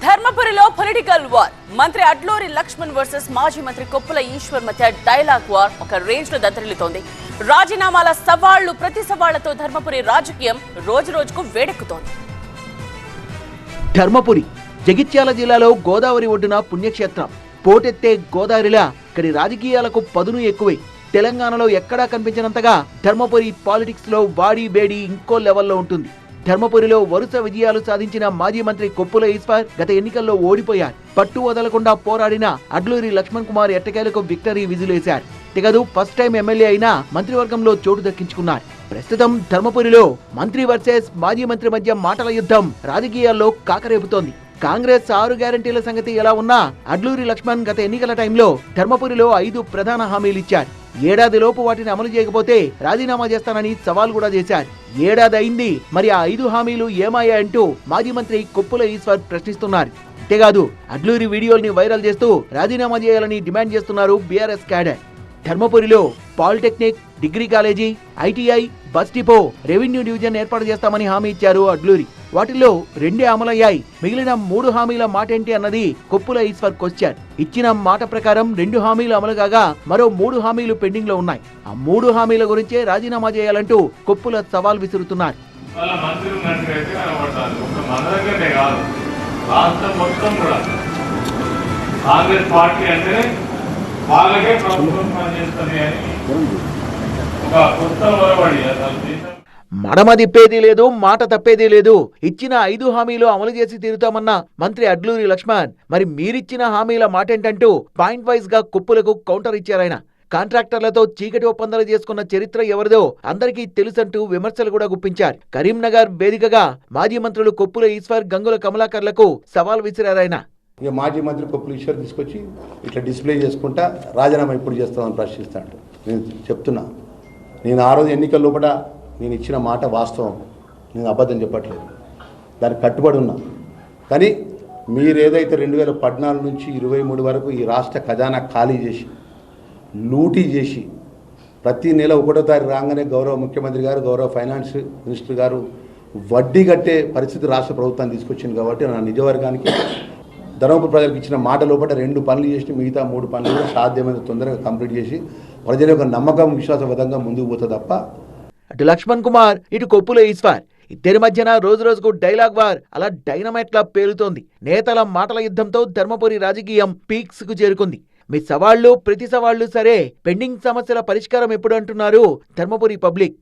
ధర్మపురిలో political war. మంత్రి Adluri Laxman versus మాజీ మంత్రి కొప్పుల ఈశ్వర్ మధ్య డైలాగ్ వార్ ఒక రేంజ్ లో దద్దరిల్లుతోంది. రాజీనామాల సవాళ్లు ప్రతి సవాళ్లతో ధర్మపురి రాజకీయం రోజు రోజుకు వేడెక్కుతోంది. ధర్మపురి జగిత్యాల జిల్లాలో గోదావరి ఒడ్డున పుణ్యక్షేత్రం. పోటెత్తే గోదావరిలా ఇక్కడి రాజకీయాలకు పదును ఎక్కువై తెలంగాణలో ఎక్కడా కనిపించినంతగా ధర్మపురి పాలిటిక్స్ లో వాడి బేడి ఇంకో లెవెల్లో ఉంటుంది. ధర్మపురిలో వరుస విజయాలు సాధించిన మాజీ మంత్రి కొప్పుల ఈశ్వర్ గత ఎన్నికల్లో ఓడిపోయారు. పట్టు వదలకుండా పోరాడిన అడ్లూరి లక్ష్మణ్ కుమార్ ఎట్టకేలకు విక్టరీ విజిలేశారు. తెగదు ఫస్ట్ టైం ఎమ్మెల్యే అయినా మంత్రివర్గంలో చోటు దక్కించుకున్నారు. ప్రస్తుతం ధర్మపురిలో మంత్రి వర్సెస్ మాజీ మంత్రి మధ్య మాటల యుద్ధం రాజకీయాల్లో కాకరేపుతోంది. కాంగ్రెస్ 6 గ్యారంటీల సంగతి ఎలా ఉన్నా అడ్లూరి లక్ష్మణ్ గత ఎన్నికల టైంలో ధర్మపురిలో 5 ప్రధాన హామీలిచ్చారు. ఏడాదిలోపు వాటిని అమలు చేయకపోతే రాజీనామా చేస్తానని సవాల్ కూడా చేశారు. ఏడాది అయింది, మరి ఆ 5 హామీలు ఏమయ్యాయంటూ మాజీ మంత్రి కొప్పుల ఈశ్వర్ ప్రశ్నిస్తున్నారు. అంతేకాదు అడ్లూరి వీడియోల్ని వైరల్ చేస్తూ రాజీనామా చేయాలని డిమాండ్ చేస్తున్నారు బీఆర్ఎస్ క్యాడర్. ధర్మపురిలో polytechnic, degree college, ITI, bus depot, revenue division ఏర్పాటు చేస్తామని హామీ ఇచ్చారు అడ్లూరి. వాటిల్లో 2 అమలయ్యాయి. మిగిలిన 3 హామీల మాటేంటి అన్నది కొప్పుల ఈశ్వర్ క్వశ్చన్. ఇచ్చిన మాట ప్రకారం 2 హామీలు అమలు కాగా మరో 3 హామీలు పెండింగ్ లో ఉన్నాయి. ఆ 3 హామీల గురించే రాజీనామా చేయాలంటూ కొప్పుల సవాల్ విసురుతున్నారు. మడమ తిప్పేది లేదు, మాట తప్పేది లేదు. ఇచ్చిన 5 హామీలు అమలు చేసి తీరుతామన్న మంత్రి అడ్లూరి లక్ష్మణ్ మరి మీరిచ్చిన హామీల మాటేంటంటూ పాయింట్ వైజ్ గా కొప్పులకు కౌంటర్ ఇచ్చారాయన. కాంట్రాక్టర్లతో చీకటి ఒప్పందాలు చేసుకున్న చరిత్ర ఎవరిదో అందరికీ తెలుసంటూ విమర్శలు కూడా గుప్పించారు. కరీంనగర్ వేదికగా మాజీ మంత్రులు కొప్పుల ఈశ్వర్, గంగుల కమలాకర్లకు సవాల్ విసిరారాయన. ఇక మాజీ మంత్రి కొప్పుల ఈశ్వర్ తీసుకొచ్చి ఇట్లా డిస్ప్లే చేసుకుంటా రాజీనామా ఎప్పుడు చేస్తామని ప్రశ్నిస్తాడు. నేను చెప్తున్నా, నేను ఆ రోజు ఎన్నికల లోపల నేను ఇచ్చిన మాట వాస్తవం, నేను అబద్ధం చెప్పట్లేదు, దానికి కట్టుబడి ఉన్నా. కానీ మీరు ఏదైతే 2014 నుంచి 23 వరకు ఈ రాష్ట్ర ఖజానా ఖాళీ చేసి లూటీ చేసి ప్రతి నెల 1వ తారీఖు రాగానే గౌరవ ముఖ్యమంత్రి గారు, గౌరవ ఫైనాన్స్ మినిస్టర్ గారు వడ్డీ కట్టే పరిస్థితి రాష్ట్ర ప్రభుత్వాన్ని తీసుకొచ్చింది. కాబట్టి నా నిజవర్గానికి ధర్మపురి ప్రజలకు ఇచ్చిన మాట లోపల 2 పనులు చేసి మిగతా 3 పనులు కూడా సాధ్యమైన తొందరగా కంప్లీట్ చేసి ప్రజల యొక్క నమ్మకం, విశ్వాసబద్ధంగా ముందుకు పోతే తప్ప. అటు లక్ష్మణ్ కుమార్, ఇటు కొప్పుల ఈశ్వర్ ఇద్దరి మధ్యన రోజు రోజుకు డైలాగ్ వార్ అలా డైనమైట్ లా పేలుతోంది. నేతల మాటల యుద్ధంతో ధర్మపురి రాజకీయం పీక్స్ కు చేరుకుంది. మీ సవాళ్లు ప్రతి సవాళ్లు సరే, పెండింగ్ సమస్యల పరిష్కారం ఎప్పుడు అంటున్నారు ధర్మపురి పబ్లిక్.